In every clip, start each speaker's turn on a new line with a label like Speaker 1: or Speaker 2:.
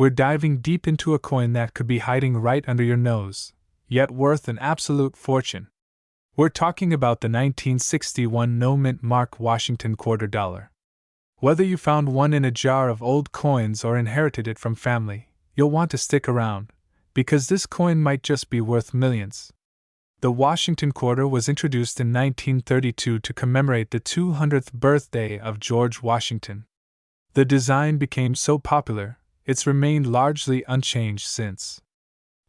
Speaker 1: We're diving deep into a coin that could be hiding right under your nose, yet worth an absolute fortune. We're talking about the 1961 no-mint mark Washington quarter dollar. Whether you found one in a jar of old coins or inherited it from family, you'll want to stick around, because this coin might just be worth millions. The Washington quarter was introduced in 1932 to commemorate the 200th birthday of George Washington. The design became so popular, it's remained largely unchanged since.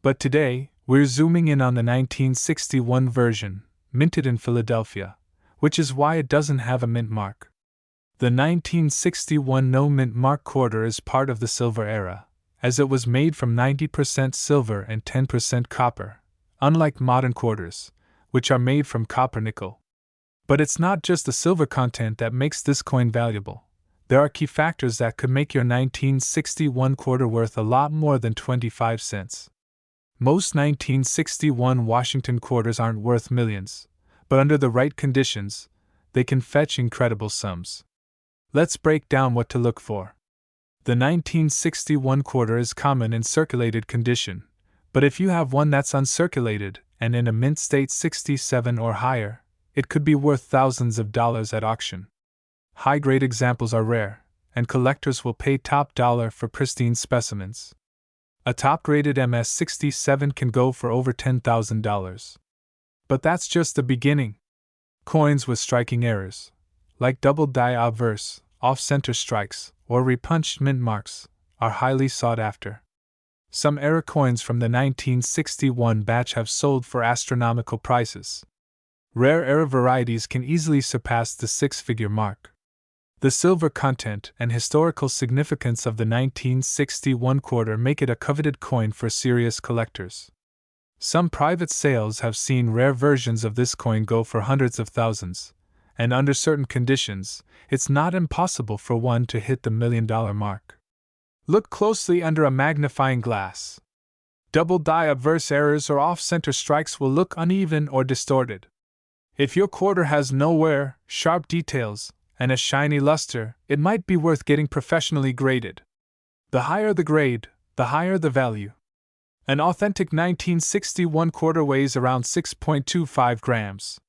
Speaker 1: But today, we're zooming in on the 1961 version, minted in Philadelphia, which is why it doesn't have a mint mark. The 1961 no-mint mark quarter is part of the silver era, as it was made from 90% silver and 10% copper, unlike modern quarters, which are made from copper-nickel. But it's not just the silver content that makes this coin valuable. There are key factors that could make your 1961 quarter worth a lot more than 25 cents. Most 1961 Washington quarters aren't worth millions, but under the right conditions, they can fetch incredible sums. Let's break down what to look for. The 1961 quarter is common in circulated condition, but if you have one that's uncirculated and in a mint state 67 or higher, it could be worth thousands of dollars at auction. High-grade examples are rare, and collectors will pay top dollar for pristine specimens. A top-graded MS-67 can go for over $10,000. But that's just the beginning. Coins with striking errors, like double die obverse, off-center strikes, or repunched mint marks, are highly sought after. Some error coins from the 1961 batch have sold for astronomical prices. Rare error varieties can easily surpass the six-figure mark. The silver content and historical significance of the 1961 quarter make it a coveted coin for serious collectors. Some private sales have seen rare versions of this coin go for hundreds of thousands, and under certain conditions, it's not impossible for one to hit the $1 million mark. Look closely under a magnifying glass. Double die obverse errors or off-center strikes will look uneven or distorted. If your quarter has no wear, sharp details, and a shiny luster, it might be worth getting professionally graded. The higher the grade, the higher the value. An authentic 1961 quarter weighs around 6.25 grams.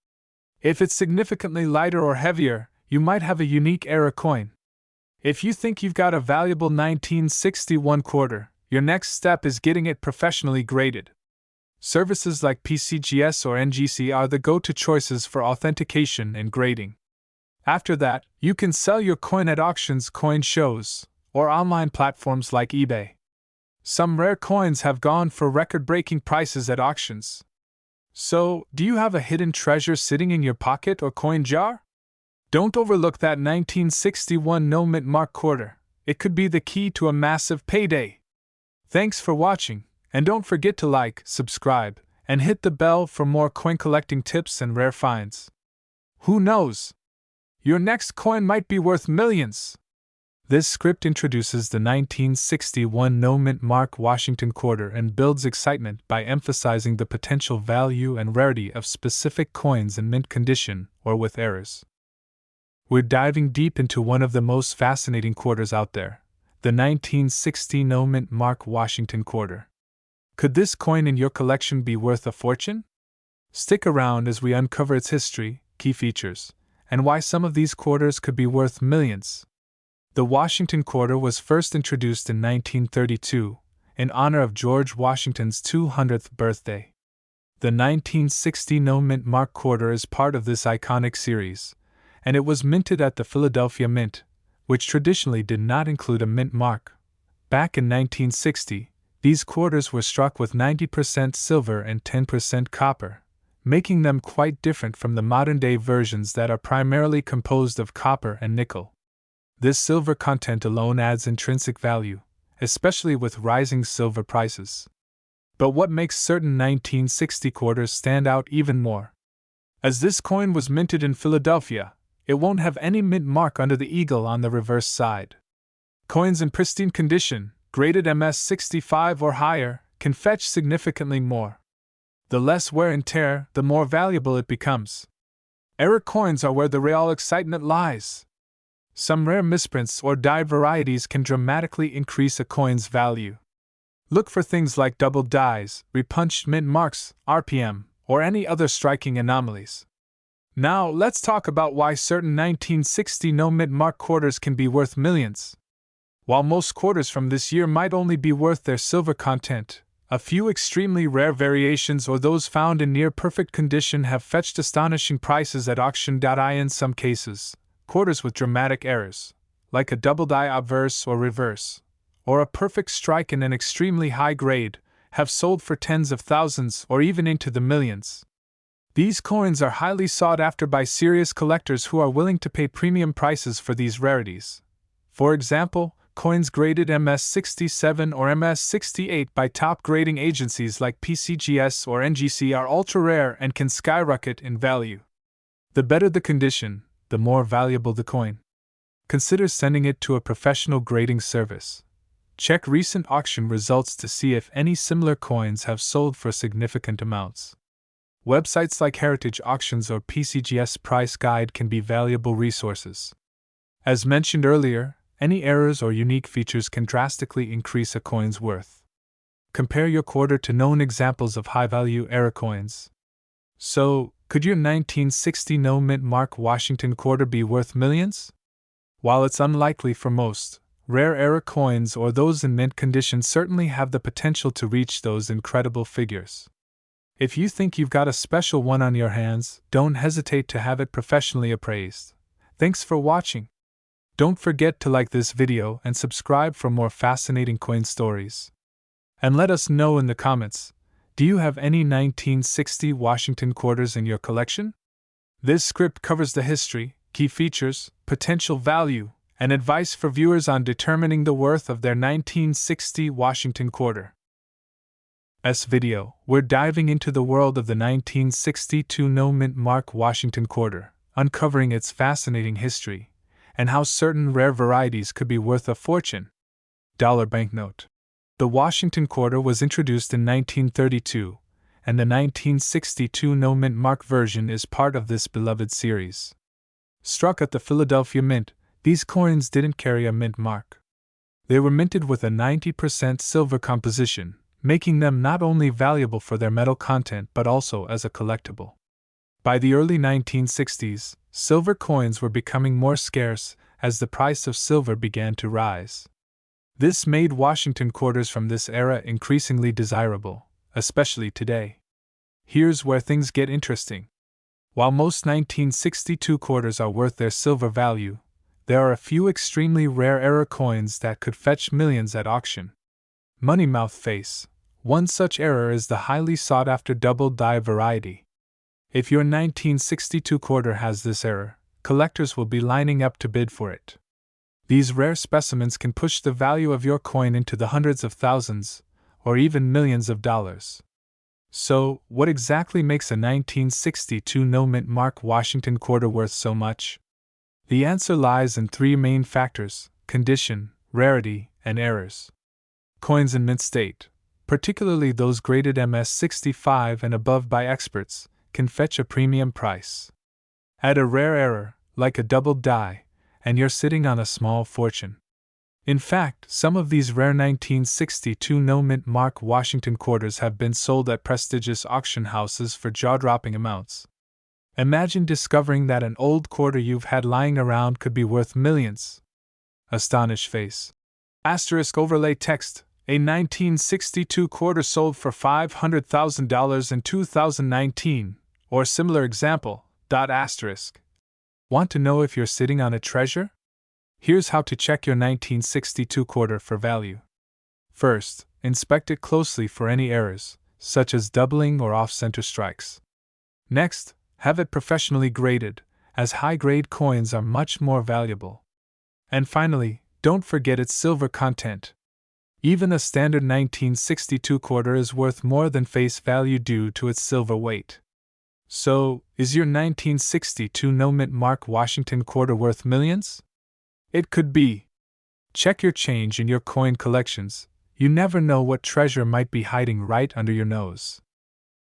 Speaker 1: If it's significantly lighter or heavier, you might have a unique error coin. If you think you've got a valuable 1961 quarter, your next step is getting it professionally graded. Services like PCGS or NGC are the go-to choices for authentication and grading. After that, you can sell your coin at auctions, coin shows, or online platforms like eBay. Some rare coins have gone for record-breaking prices at auctions. So, do you have a hidden treasure sitting in your pocket or coin jar? Don't overlook that 1961 no-mint mark quarter. It could be the key to a massive payday. Thanks for watching, and don't forget to like, subscribe, and hit the bell for more coin collecting tips and rare finds. Who knows? Your next coin might be worth millions. This script introduces the 1961 no-mint mark Washington quarter and builds excitement by emphasizing the potential value and rarity of specific coins in mint condition or with errors. We're diving deep into one of the most fascinating quarters out there, the 1960 no-mint mark Washington quarter. Could this coin in your collection be worth a fortune? Stick around as we uncover its history, key features, and why some of these quarters could be worth millions. The Washington quarter was first introduced in 1932, in honor of George Washington's 200th birthday. The 1960 no-mint mark quarter is part of this iconic series, and it was minted at the Philadelphia Mint, which traditionally did not include a mint mark. Back in 1960, these quarters were struck with 90% silver and 10% copper, making them quite different from the modern-day versions that are primarily composed of copper and nickel. This silver content alone adds intrinsic value, especially with rising silver prices. But what makes certain 1960 quarters stand out even more? As this coin was minted in Philadelphia, it won't have any mint mark under the eagle on the reverse side. Coins in pristine condition, graded MS-65 or higher, can fetch significantly more. The less wear and tear, the more valuable it becomes. Error coins are where the real excitement lies. Some rare misprints or die varieties can dramatically increase a coin's value. Look for things like double dies, repunched mint marks, RPM, or any other striking anomalies. Now, let's talk about why certain 1960 no-mint mark quarters can be worth millions. While most quarters from this year might only be worth their silver content, a few extremely rare variations or those found in near-perfect condition have fetched astonishing prices at auction. In some cases, quarters with dramatic errors, like a double die obverse or reverse, or a perfect strike in an extremely high grade, have sold for tens of thousands or even into the millions. These coins are highly sought after by serious collectors who are willing to pay premium prices for these rarities. For example, coins graded MS67 or MS68 by top grading agencies like PCGS or NGC are ultra rare and can skyrocket in value. The better the condition, the more valuable the coin. Consider sending it to a professional grading service. Check recent auction results to see if any similar coins have sold for significant amounts. Websites like Heritage Auctions or PCGS Price Guide can be valuable resources. As mentioned earlier, any errors or unique features can drastically increase a coin's worth. Compare your quarter to known examples of high-value error coins. So, could your 1960 no-mint mark Washington quarter be worth millions? While it's unlikely for most, rare error coins or those in mint condition certainly have the potential to reach those incredible figures. If you think you've got a special one on your hands, don't hesitate to have it professionally appraised. Thanks for watching. Don't forget to like this video and subscribe for more fascinating coin stories. And let us know in the comments, do you have any 1960 Washington quarters in your collection? This script covers the history, key features, potential value, and advice for viewers on determining the worth of their 1960 Washington quarter. Video, we're diving into the world of the 1962 no-mint mark Washington quarter, uncovering its fascinating history, and how certain rare varieties could be worth a fortune. Dollar banknote. The Washington quarter was introduced in 1932, and the 1962 no-mint mark version is part of this beloved series. Struck at the Philadelphia Mint, these coins didn't carry a mint mark. They were minted with a 90% silver composition, making them not only valuable for their metal content but also as a collectible. By the early 1960s, silver coins were becoming more scarce as the price of silver began to rise. This made Washington quarters from this era increasingly desirable, especially today. Here's where things get interesting. While most 1962 quarters are worth their silver value, there are a few extremely rare error coins that could fetch millions at auction. Money mouth face. One such error is the highly sought-after double die variety. If your 1962 quarter has this error, collectors will be lining up to bid for it. These rare specimens can push the value of your coin into the hundreds of thousands, or even millions of dollars. So, what exactly makes a 1962 no-mint mark Washington quarter worth so much? The answer lies in three main factors: condition, rarity, and errors. Coins in mint state, particularly those graded MS65 and above by experts, can fetch a premium price. Add a rare error, like a double die, and you're sitting on a small fortune. In fact, some of these rare 1962 no-mint mark Washington quarters have been sold at prestigious auction houses for jaw-dropping amounts. Imagine discovering that an old quarter you've had lying around could be worth millions. Astonished face. Asterisk overlay text. A 1962 quarter sold for $500,000 in 2019, or similar example. Asterisk. Want to know if you're sitting on a treasure? Here's how to check your 1962 quarter for value. First, inspect it closely for any errors, such as doubling or off-center strikes. Next, have it professionally graded, as high-grade coins are much more valuable. And finally, don't forget its silver content. Even a standard 1962 quarter is worth more than face value due to its silver weight. So, is your 1962 no-mint mark Washington quarter worth millions? It could be. Check your change in your coin collections. You never know what treasure might be hiding right under your nose.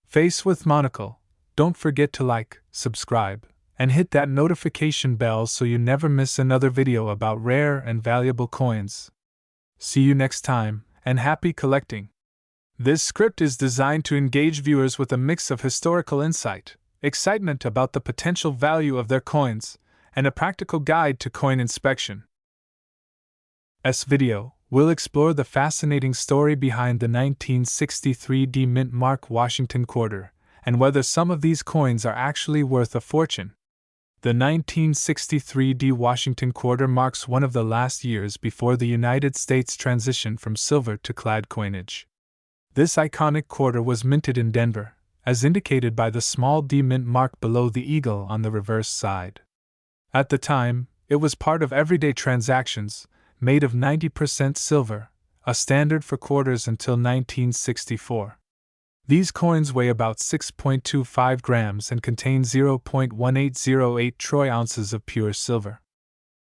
Speaker 1: Face with monocle. Don't forget to like, subscribe, and hit that notification bell so you never miss another video about rare and valuable coins. See you next time, and happy collecting! This script is designed to engage viewers with a mix of historical insight, excitement about the potential value of their coins, and a practical guide to coin inspection. This video will explore the fascinating story behind the 1963 D Mint Mark Washington quarter, and whether some of these coins are actually worth a fortune. The 1963 D Washington quarter marks one of the last years before the United States transitioned from silver to clad coinage. This iconic quarter was minted in Denver, as indicated by the small D mint mark below the eagle on the reverse side. At the time, it was part of everyday transactions, made of 90% silver, a standard for quarters until 1964. These coins weigh about 6.25 grams and contain 0.1808 troy ounces of pure silver.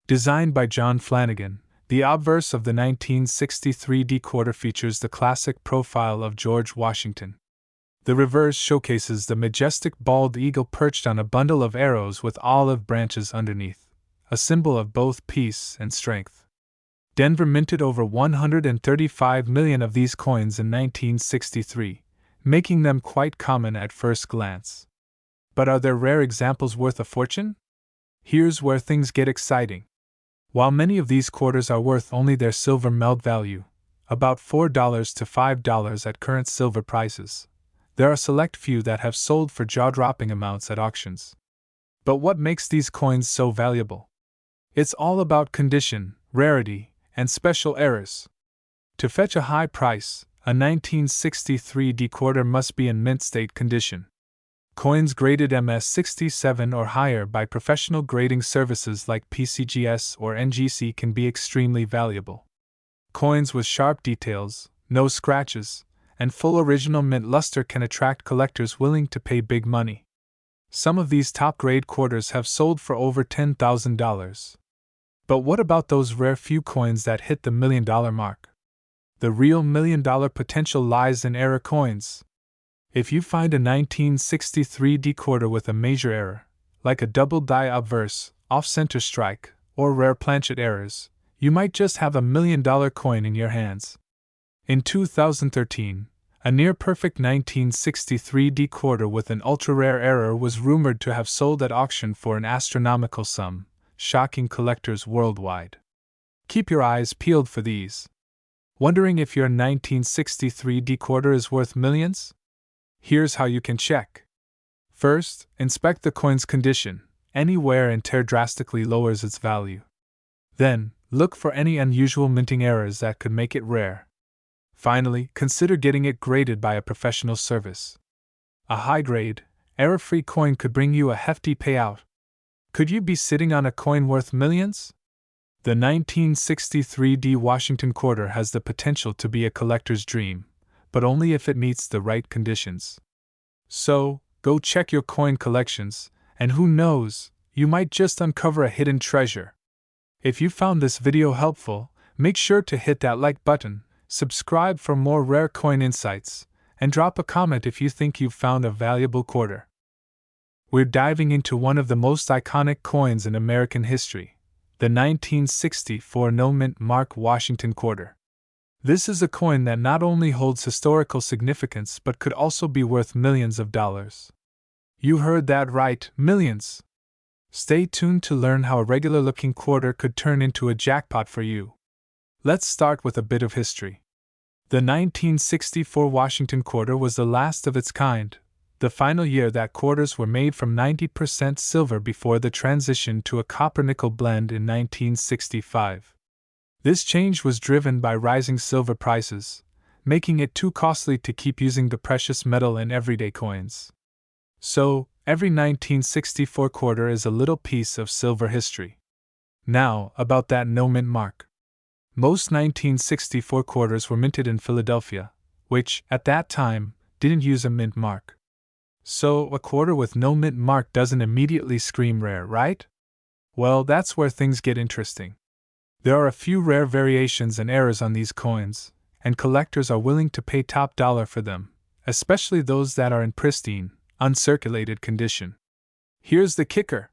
Speaker 1: Designed by John Flanagan, the obverse of the 1963 D quarter features the classic profile of George Washington. The reverse showcases the majestic bald eagle perched on a bundle of arrows with olive branches underneath, a symbol of both peace and strength. Denver minted over 135 million of these coins in 1963, making them quite common at first glance. But are there rare examples worth a fortune? Here's where things get exciting. While many of these quarters are worth only their silver melt value, about $4 to $5 at current silver prices, there are select few that have sold for jaw-dropping amounts at auctions. But what makes these coins so valuable? It's all about condition, rarity, and special errors. To fetch a high price, a 1963 D quarter must be in mint state condition. Coins graded MS67 or higher by professional grading services like PCGS or NGC can be extremely valuable. Coins with sharp details, no scratches, and full original mint luster can attract collectors willing to pay big money. Some of these top-grade quarters have sold for over $10,000. But what about those rare few coins that hit the $1 million mark? The real $1 million potential lies in error coins. If you find a 1963 D quarter with a major error, like a double die obverse, off-center strike, or rare planchet errors, you might just have a $1 million coin in your hands. In 2013, a near-perfect 1963 D quarter with an ultra-rare error was rumored to have sold at auction for an astronomical sum, shocking collectors worldwide. Keep your eyes peeled for these. Wondering if your 1963 D quarter is worth millions? Here's how you can check. First, inspect the coin's condition. Any wear and tear drastically lowers its value. Then, look for any unusual minting errors that could make it rare. Finally, consider getting it graded by a professional service. A high-grade, error-free coin could bring you a hefty payout. Could you be sitting on a coin worth millions? The 1963 D Washington quarter has the potential to be a collector's dream, but only if it meets the right conditions. So, go check your coin collections, and who knows, you might just uncover a hidden treasure. If you found this video helpful, make sure to hit that like button, subscribe for more rare coin insights, and drop a comment if you think you've found a valuable quarter. We're diving into one of the most iconic coins in American history, the 1964 No Mint Mark Washington quarter. This is a coin that not only holds historical significance but could also be worth millions of dollars. You heard that right, millions! Stay tuned to learn how a regular-looking quarter could turn into a jackpot for you. Let's start with a bit of history. The 1964 Washington quarter was the last of its kind, the final year that quarters were made from 90% silver before the transition to a copper-nickel blend in 1965. This change was driven by rising silver prices, making it too costly to keep using the precious metal in everyday coins. So, every 1964 quarter is a little piece of silver history. Now, about that no mint mark. Most 1964 quarters were minted in Philadelphia, which, at that time, didn't use a mint mark. So, a quarter with no mint mark doesn't immediately scream rare, right? Well, that's where things get interesting. There are a few rare variations and errors on these coins, and collectors are willing to pay top dollar for them, especially those that are in pristine, uncirculated condition. Here's the kicker.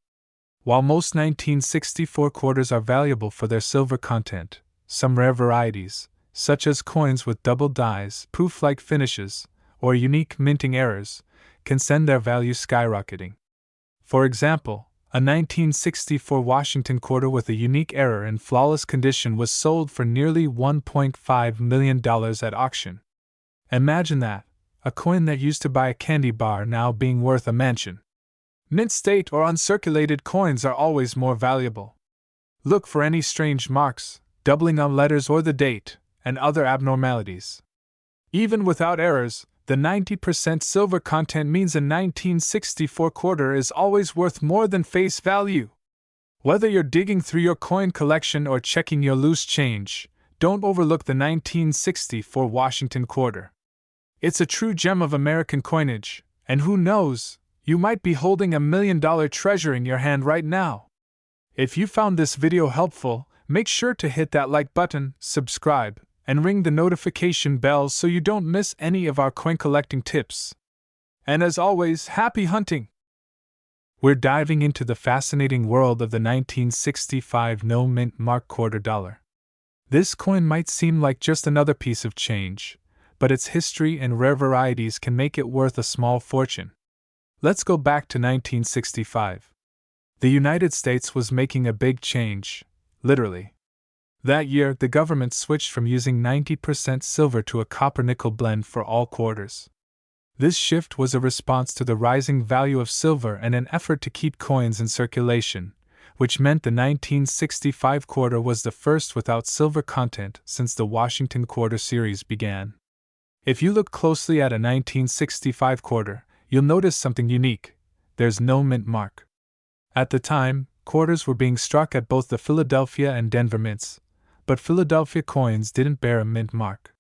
Speaker 1: While most 1964 quarters are valuable for their silver content, some rare varieties, such as coins with double dies, proof-like finishes, or unique minting errors, can send their value skyrocketing. For example, a 1964 Washington quarter with a unique error in flawless condition was sold for nearly $1.5 million at auction. Imagine that, a coin that used to buy a candy bar now being worth a mansion. Mint state or uncirculated coins are always more valuable. Look for any strange marks, doubling of letters or the date, and other abnormalities. Even without errors, the 90% silver content means a 1964 quarter is always worth more than face value. Whether you're digging through your coin collection or checking your loose change, don't overlook the 1964 Washington quarter. It's a true gem of American coinage, and who knows, you might be holding $1 million treasure in your hand right now. If you found this video helpful, make sure to hit that like button, subscribe, and ring the notification bell so you don't miss any of our coin collecting tips. And as always, happy hunting! We're diving into the fascinating world of the 1965 no mint mark quarter dollar. This coin might seem like just another piece of change, but its history and rare varieties can make it worth a small fortune. Let's go back to 1965. The United States was making a big change, literally. That year, the government switched from using 90% silver to a copper-nickel blend for all quarters. This shift was a response to the rising value of silver and an effort to keep coins in circulation, which meant the 1965 quarter was the first without silver content since the Washington quarter series began. If you look closely at a 1965 quarter, you'll notice something unique. There's no mint mark. At the time, quarters were being struck at both the Philadelphia and Denver mints, but Philadelphia coins didn't bear a mint mark.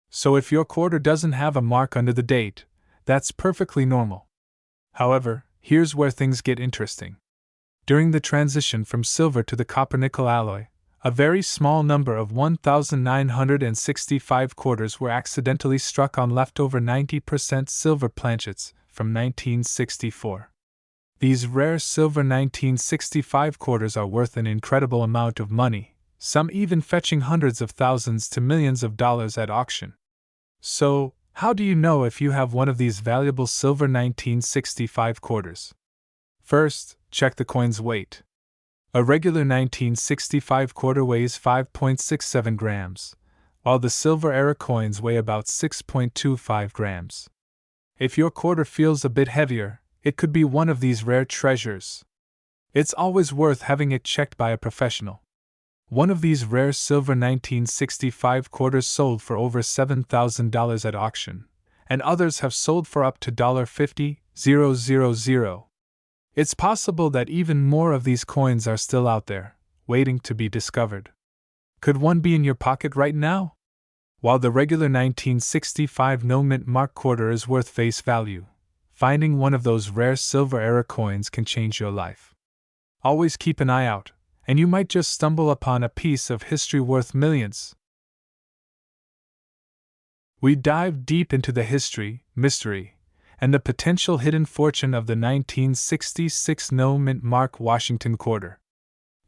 Speaker 1: So if your quarter doesn't have a mark under the date, that's perfectly normal. However, here's where things get interesting. During the transition from silver to the copper-nickel alloy, a very small number of 1,965 quarters were accidentally struck on leftover 90% silver planchets from 1964. These rare silver 1965 quarters are worth an incredible amount of money, some even fetching hundreds of thousands to millions of dollars at auction. So, how do you know if you have one of these valuable silver 1965 quarters? First, check the coin's weight. A regular 1965 quarter weighs 5.67 grams, while the silver era coins weigh about 6.25 grams. If your quarter feels a bit heavier, it could be one of these rare treasures. It's always worth having it checked by a professional. One of these rare silver 1965 quarters sold for over $7,000 at auction, and others have sold for up to $50,000. It's possible that even more of these coins are still out there, waiting to be discovered. Could one be in your pocket right now? While the regular 1965 no mint mark quarter is worth face value, finding one of those rare silver era coins can change your life. Always keep an eye out, and you might just stumble upon a piece of history worth millions. We dive deep into the history, mystery, and the potential hidden fortune of the 1966 no mint mark Washington quarter.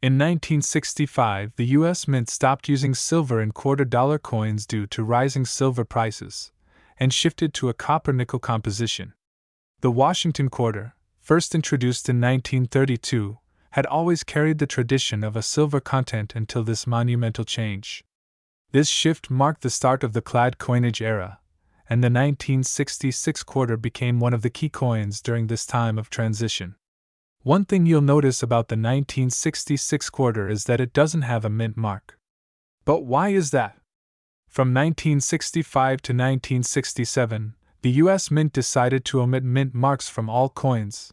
Speaker 1: In 1965, the U.S. Mint stopped using silver in quarter dollar coins due to rising silver prices, and shifted to a copper-nickel composition. The Washington quarter, first introduced in 1932, had always carried the tradition of a silver content until this monumental change. This shift marked the start of the clad coinage era, and the 1966 quarter became one of the key coins during this time of transition. One thing you'll notice about the 1966 quarter is that it doesn't have a mint mark. But why is that? From 1965 to 1967, the U.S. Mint decided to omit mint marks from all coins.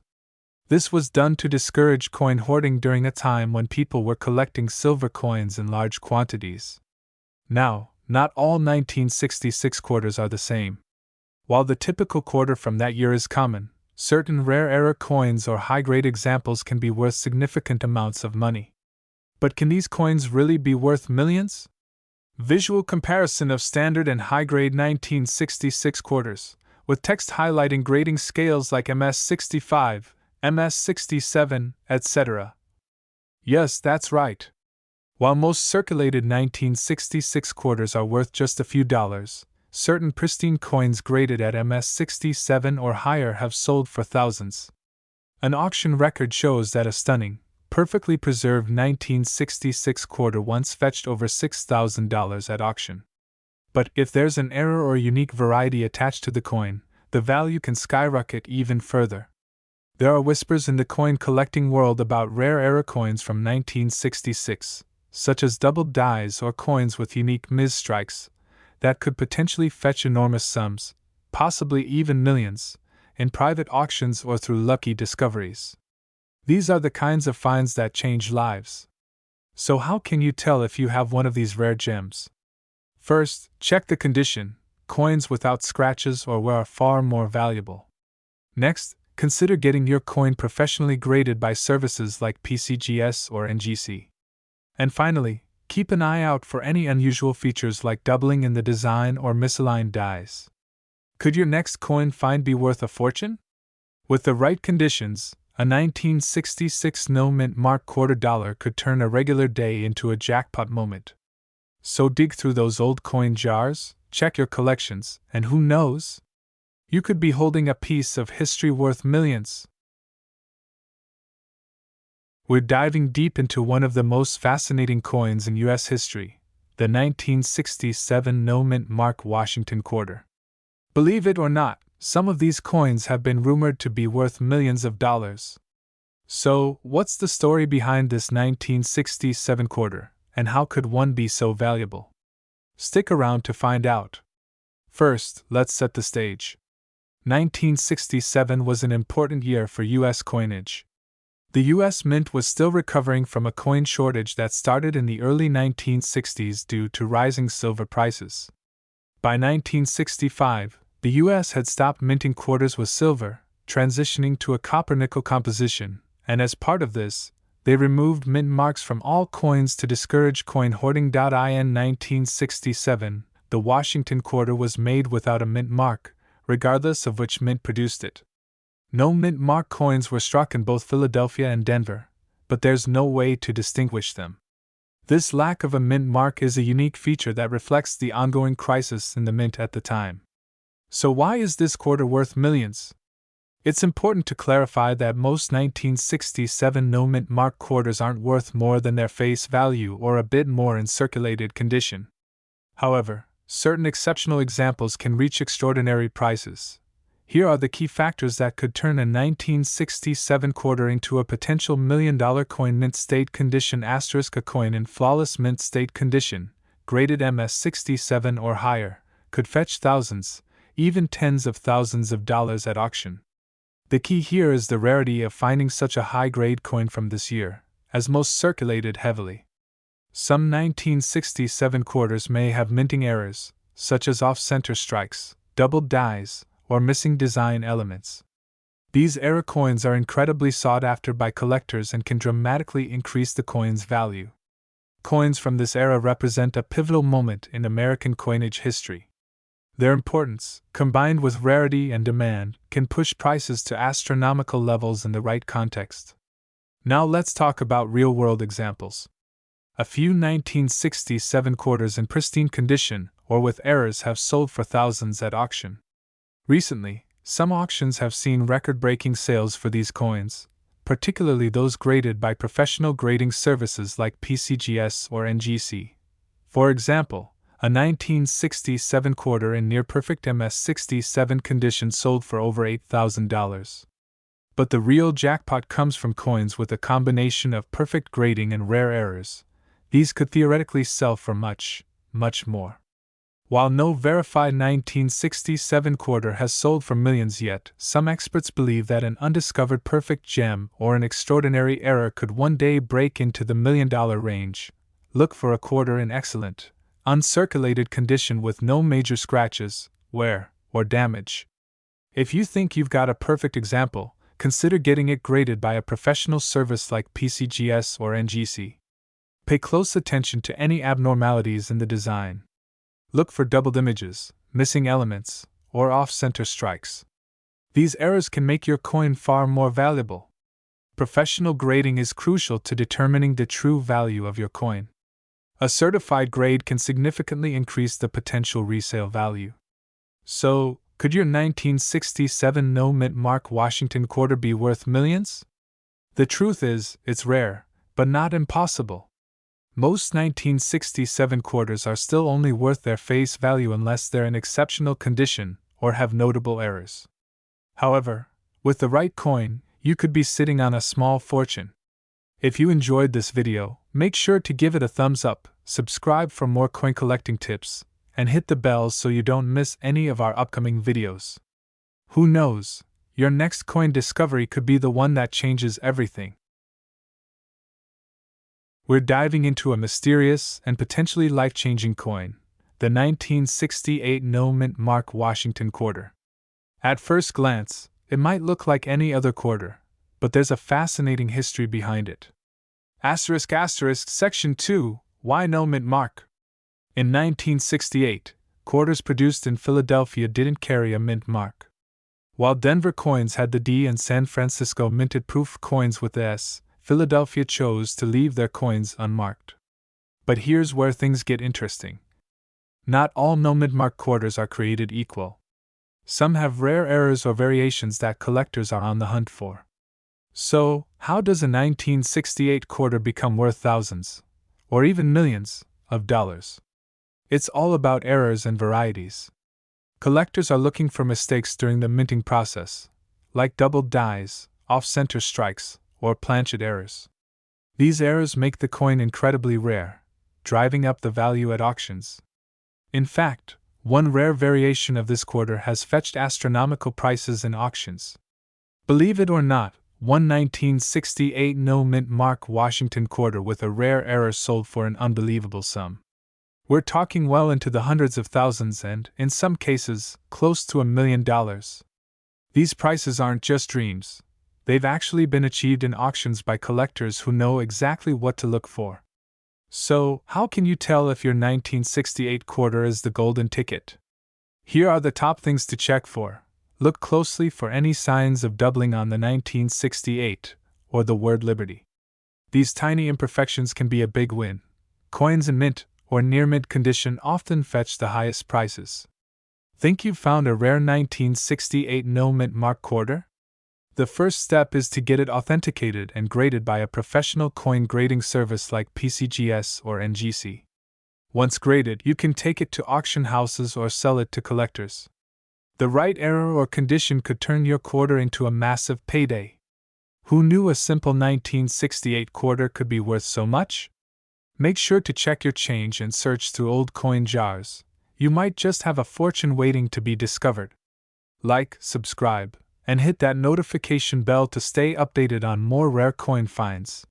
Speaker 1: This was done to discourage coin hoarding during a time when people were collecting silver coins in large quantities. Now, not all 1966 quarters are the same. While the typical quarter from that year is common, certain rare era coins or high-grade examples can be worth significant amounts of money. But can these coins really be worth millions? Visual comparison of standard and high-grade 1966 quarters, with text highlighting grading scales like MS-65, MS-67, etc., Yes, that's right. While most circulated 1966 quarters are worth just a few dollars, certain pristine coins graded at MS-67 or higher have sold for thousands. An auction record shows that a stunning, perfectly preserved 1966 quarter once fetched over $6,000 at auction. But if there's an error or unique variety attached to the coin, the value can skyrocket even further. There are whispers in the coin collecting world about rare error coins from 1966, such as doubled dies or coins with unique Ms. strikes, that could potentially fetch enormous sums, possibly even millions, in private auctions or through lucky discoveries. These are the kinds of finds that change lives. So how can you tell if you have one of these rare gems? First, check the condition. Coins without scratches or wear are far more valuable. Next, consider getting your coin professionally graded by services like PCGS or NGC. And finally, keep an eye out for any unusual features like doubling in the design or misaligned dies. Could your next coin find be worth a fortune? With the right conditions, a 1966 no-mint mark $quarter could turn a regular day into a jackpot moment. So dig through those old coin jars, check your collections, and who knows? You could be holding a piece of history worth millions. We're diving deep into one of the most fascinating coins in U.S. history, the 1967 no-mint mark Washington quarter. Believe it or not, some of these coins have been rumored to be worth millions of dollars. So, what's the story behind this 1967 quarter, and how could one be so valuable? Stick around to find out. First, let's set the stage. 1967 was an important year for U.S. coinage. The U.S. Mint was still recovering from a coin shortage that started in the early 1960s due to rising silver prices. By 1965, the U.S. had stopped minting quarters with silver, transitioning to a copper-nickel composition, and as part of this, they removed mint marks from all coins to discourage coin hoarding. In 1967, the Washington quarter was made without a mint mark, regardless of which mint produced it. No mint mark coins were struck in both Philadelphia and Denver, but there's no way to distinguish them. This lack of a mint mark is a unique feature that reflects the ongoing crisis in the mint at the time. So why is this quarter worth millions? It's important to clarify that most 1967 no-mint mark quarters aren't worth more than their face value or a bit more in circulated condition. However, certain exceptional examples can reach extraordinary prices. Here are the key factors that could turn a 1967 quarter into a potential million-dollar coin: mint state condition *, a coin in flawless mint state condition, graded MS-67 or higher, could fetch thousands, even tens of thousands of dollars at auction. The key here is the rarity of finding such a high-grade coin from this year, as most circulated heavily. Some 1967 quarters may have minting errors, such as off-center strikes, doubled dies, or missing design elements. These error coins are incredibly sought after by collectors and can dramatically increase the coin's value. Coins from this era represent a pivotal moment in American coinage history. Their importance, combined with rarity and demand, can push prices to astronomical levels in the right context. Now let's talk about real-world examples. A few 1967 quarters in pristine condition, or with errors, have sold for thousands at auction. Recently, some auctions have seen record-breaking sales for these coins, particularly those graded by professional grading services like PCGS or NGC. For example, a 1967 quarter in near-perfect MS-67 condition sold for over $8,000. But the real jackpot comes from coins with a combination of perfect grading and rare errors. These could theoretically sell for much, much more. While no verified 1967 quarter has sold for millions yet, some experts believe that an undiscovered perfect gem or an extraordinary error could one day break into the million-dollar range. Look for a quarter in excellent, uncirculated condition with no major scratches, wear, or damage. If you think you've got a perfect example, consider getting it graded by a professional service like PCGS or NGC. Pay close attention to any abnormalities in the design. Look for doubled images, missing elements, or off-center strikes. These errors can make your coin far more valuable. Professional grading is crucial to determining the true value of your coin. A certified grade can significantly increase the potential resale value. So, could your 1967 no-mint Mark Washington quarter be worth millions? The truth is, it's rare, but not impossible. Most 1967 quarters are still only worth their face value unless they're in exceptional condition or have notable errors. However, with the right coin, you could be sitting on a small fortune. If you enjoyed this video, make sure to give it a thumbs up, subscribe for more coin collecting tips, and hit the bell so you don't miss any of our upcoming videos. Who knows, your next coin discovery could be the one that changes everything. We're diving into a mysterious and potentially life-changing coin, the 1968 no-mint Mark Washington quarter. At first glance, it might look like any other quarter, but there's a fascinating history behind it. Section 2, Why no mint mark? In 1968, quarters produced in Philadelphia didn't carry a mint mark. While Denver coins had the D and San Francisco minted proof coins with the S, Philadelphia chose to leave their coins unmarked. But here's where things get interesting. Not all no-mint mark quarters are created equal. Some have rare errors or variations that collectors are on the hunt for. So, how does a 1968 quarter become worth thousands, or even millions, of dollars? It's all about errors and varieties. Collectors are looking for mistakes during the minting process, like doubled dies, off-center strikes, or planchet errors. These errors make the coin incredibly rare, driving up the value at auctions. In fact, one rare variation of this quarter has fetched astronomical prices in auctions. Believe it or not, one 1968 no-mint Mark Washington quarter with a rare error sold for an unbelievable sum. We're talking well into the hundreds of thousands and, in some cases, close to $1 million. These prices aren't just dreams. They've actually been achieved in auctions by collectors who know exactly what to look for. So, how can you tell if your 1968 quarter is the golden ticket? Here are the top things to check for. Look closely for any signs of doubling on the 1968, or the word Liberty. These tiny imperfections can be a big win. Coins in mint or near mint condition often fetch the highest prices. Think you've found a rare 1968 no-mint mark quarter? The first step is to get it authenticated and graded by a professional coin grading service like PCGS or NGC. Once graded, you can take it to auction houses or sell it to collectors. The right error or condition could turn your quarter into a massive payday. Who knew a simple 1968 quarter could be worth so much? Make sure to check your change and search through old coin jars. You might just have a fortune waiting to be discovered. Like, subscribe, and hit that notification bell to stay updated on more rare coin finds.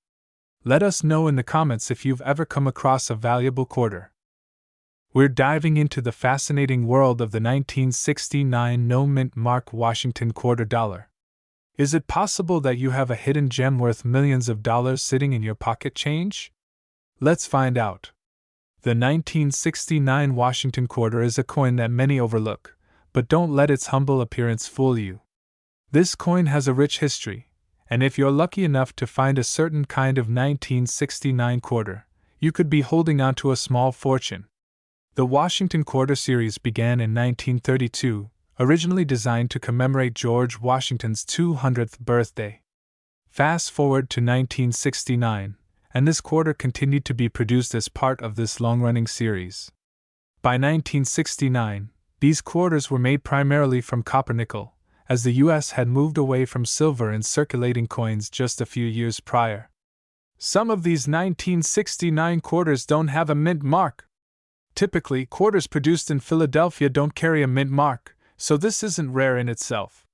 Speaker 1: Let us know in the comments if you've ever come across a valuable quarter. We're diving into the fascinating world of the 1969 no-mint Mark Washington quarter dollar. Is it possible that you have a hidden gem worth millions of dollars sitting in your pocket change? Let's find out. The 1969 Washington quarter is a coin that many overlook, but don't let its humble appearance fool you. This coin has a rich history, and if you're lucky enough to find a certain kind of 1969 quarter, you could be holding on to a small fortune. The Washington Quarter series began in 1932, originally designed to commemorate George Washington's 200th birthday. Fast forward to 1969, and this quarter continued to be produced as part of this long-running series. By 1969, these quarters were made primarily from copper-nickel, as the U.S. had moved away from silver in circulating coins just a few years prior. Some of these 1969 quarters don't have a mint mark. Typically, quarters produced in Philadelphia don't carry a mint mark, so this isn't rare in itself.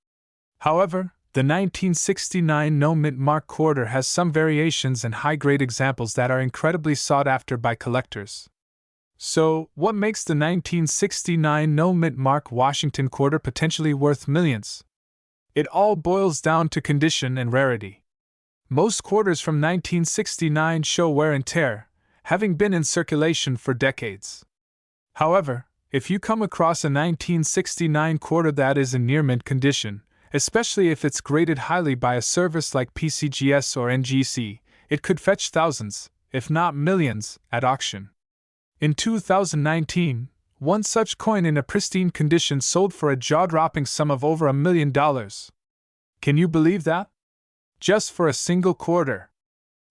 Speaker 1: However, the 1969 no-mint mark quarter has some variations and high-grade examples that are incredibly sought after by collectors. So, what makes the 1969 no-mint Mark Washington quarter potentially worth millions? It all boils down to condition and rarity. Most quarters from 1969 show wear and tear, having been in circulation for decades. However, if you come across a 1969 quarter that is in near mint condition, Especially if it's graded highly by a service like PCGS or NGC, it could fetch thousands, if not millions, at auction. In 2019, one such coin in a pristine condition sold for a jaw-dropping sum of over $1 million. Can you believe that? Just for a single quarter.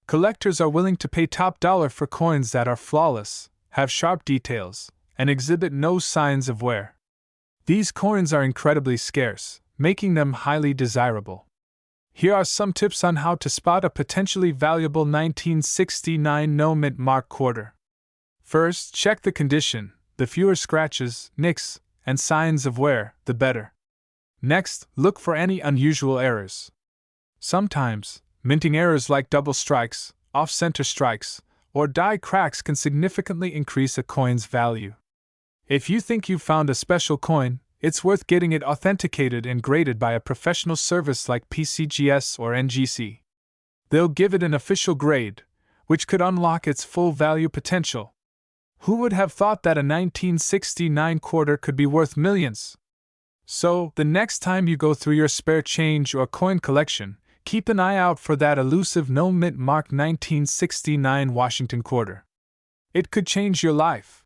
Speaker 1: Collectors are willing to pay top dollar for coins that are flawless, have sharp details, and exhibit no signs of wear. These coins are incredibly scarce, making them highly desirable. Here are some tips on how to spot a potentially valuable 1969 no-mint mark quarter. First, check the condition. The fewer scratches, nicks, and signs of wear, the better. Next, look for any unusual errors. Sometimes, minting errors like double strikes, off-center strikes, or die cracks can significantly increase a coin's value. If you think you've found a special coin, it's worth getting it authenticated and graded by a professional service like PCGS or NGC. They'll give it an official grade, which could unlock its full value potential. Who would have thought that a 1969 quarter could be worth millions? So, the next time you go through your spare change or coin collection, keep an eye out for that elusive no-mint mark 1969 Washington quarter. It could change your life.